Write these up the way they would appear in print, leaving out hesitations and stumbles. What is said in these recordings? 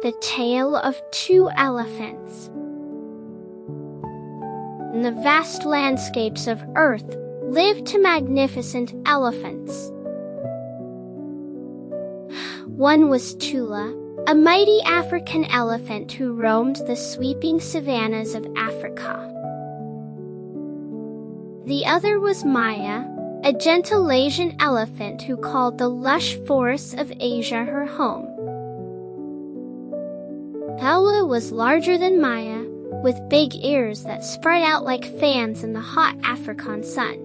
The Tale of Two Elephants. In the vast landscapes of Earth lived two magnificent elephants. One was Tula, a mighty African elephant who roamed the sweeping savannas of Africa. The other was Maya, a gentle Asian elephant who called the lush forests of Asia her home. Tula was larger than Maya, with big ears that spread out like fans in the hot African sun.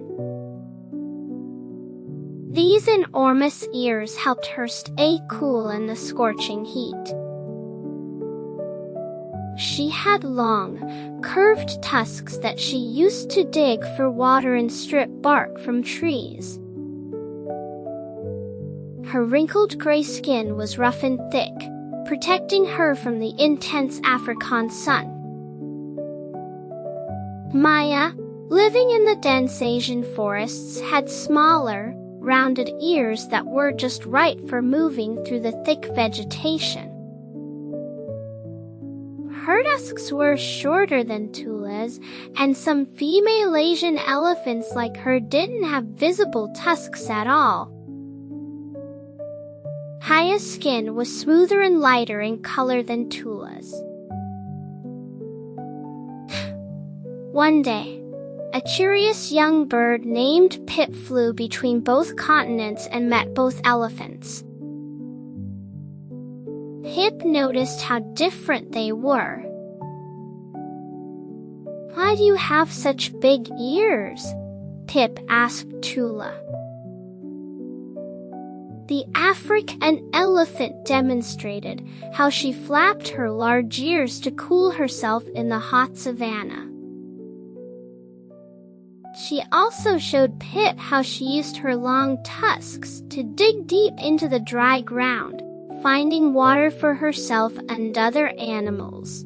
These enormous ears helped her stay cool in the scorching heat. She had long, curved tusks that she used to dig for water and strip bark from trees. Her wrinkled gray skin was rough and thick, protecting her from the intense African sun. Maya, living in the dense Asian forests, had smaller, rounded ears that were just right for moving through the thick vegetation. Her tusks were shorter than Tula's, and some female Asian elephants like her didn't have visible tusks at all. Maya's skin was smoother and lighter in color than Tula's. One day, a curious young bird named Pip flew between both continents and met both elephants. Pip noticed how different they were. "Why do you have such big ears?" Pip asked Tula. The African elephant demonstrated how she flapped her large ears to cool herself in the hot savanna. She also showed Pip how she used her long tusks to dig deep into the dry ground, finding water for herself and other animals.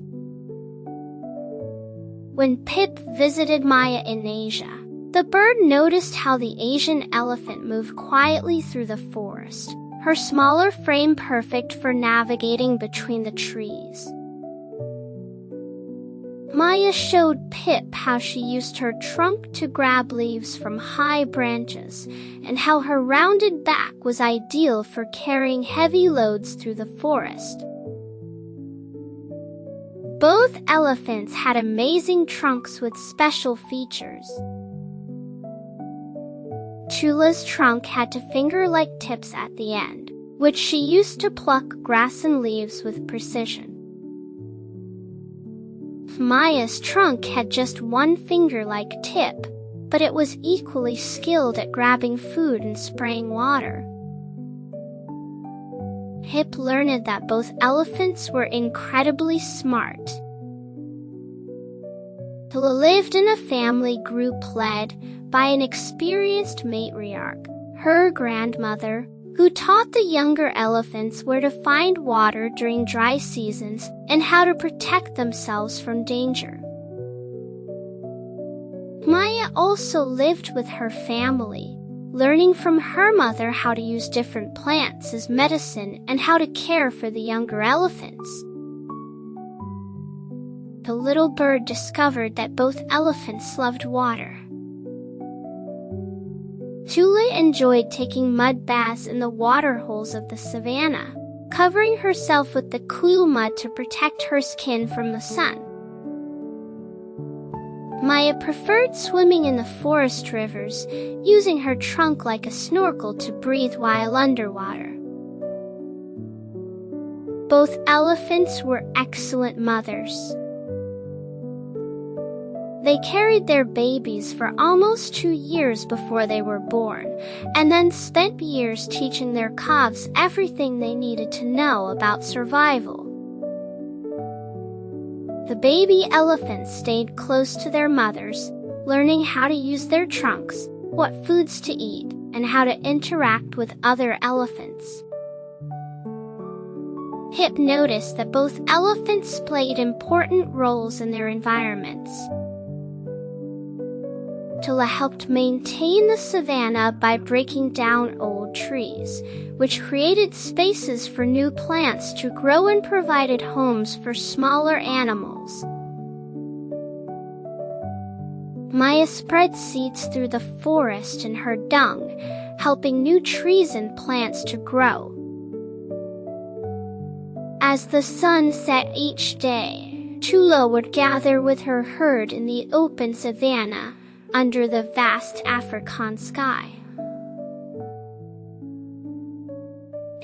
When Pip visited Maya in Asia, the bird noticed how the Asian elephant moved quietly through the forest, her smaller frame perfect for navigating between the trees. Maya showed Pip how she used her trunk to grab leaves from high branches, and how her rounded back was ideal for carrying heavy loads through the forest. Both elephants had amazing trunks with special features. Tula's trunk had two finger-like tips at the end, which she used to pluck grass and leaves with precision. Maya's trunk had just one finger-like tip, but it was equally skilled at grabbing food and spraying water. Pip learned that both elephants were incredibly smart. Tula lived in a family group led by an experienced matriarch, her grandmother, who taught the younger elephants where to find water during dry seasons and how to protect themselves from danger. Maya also lived with her family, learning from her mother how to use different plants as medicine and how to care for the younger elephants. The little bird discovered that both elephants loved water. Tula enjoyed taking mud baths in the water holes of the savanna, covering herself with the cool mud to protect her skin from the sun. Maya preferred swimming in the forest rivers, using her trunk like a snorkel to breathe while underwater. Both elephants were excellent mothers. They carried their babies for almost 2 years before they were born, and then spent years teaching their calves everything they needed to know about survival. The baby elephants stayed close to their mothers, learning how to use their trunks, what foods to eat, and how to interact with other elephants. Pip noticed that both elephants played important roles in their environments. Tula helped maintain the savanna by breaking down old trees, which created spaces for new plants to grow and provided homes for smaller animals. Maya spread seeds through the forest in her dung, helping new trees and plants to grow. As the sun set each day, Tula would gather with her herd in the open savanna, under the vast African sky.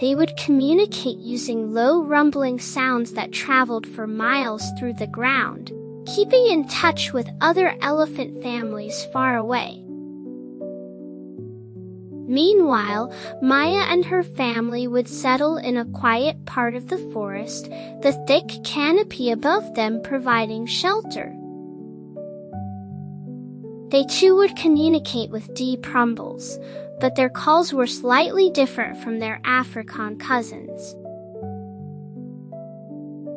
They would communicate using low rumbling sounds that traveled for miles through the ground, keeping in touch with other elephant families far away. Meanwhile, Maya and her family would settle in a quiet part of the forest, the thick canopy above them providing shelter. They too would communicate with deep rumbles, but their calls were slightly different from their African cousins.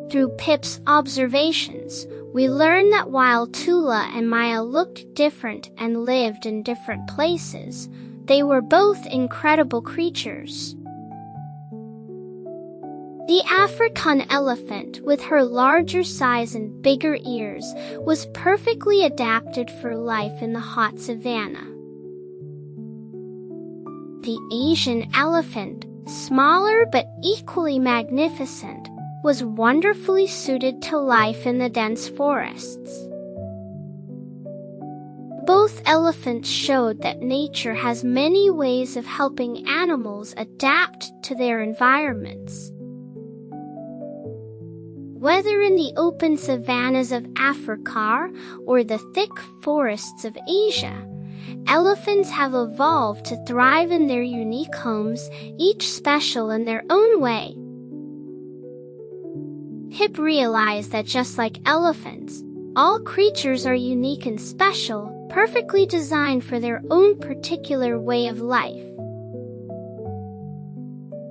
Through Pip's observations, we learn that while Tula and Maya looked different and lived in different places, they were both incredible creatures. The African elephant, with her larger size and bigger ears, was perfectly adapted for life in the hot savanna. The Asian elephant, smaller but equally magnificent, was wonderfully suited to life in the dense forests. Both elephants showed that nature has many ways of helping animals adapt to their environments. Whether in the open savannas of Africa or the thick forests of Asia, elephants have evolved to thrive in their unique homes, each special in their own way. Pip realized that just like elephants, all creatures are unique and special, perfectly designed for their own particular way of life.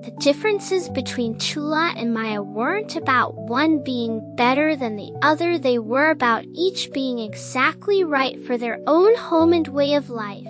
The differences between Tula and Maya weren't about one being better than the other, they were about each being exactly right for their own home and way of life.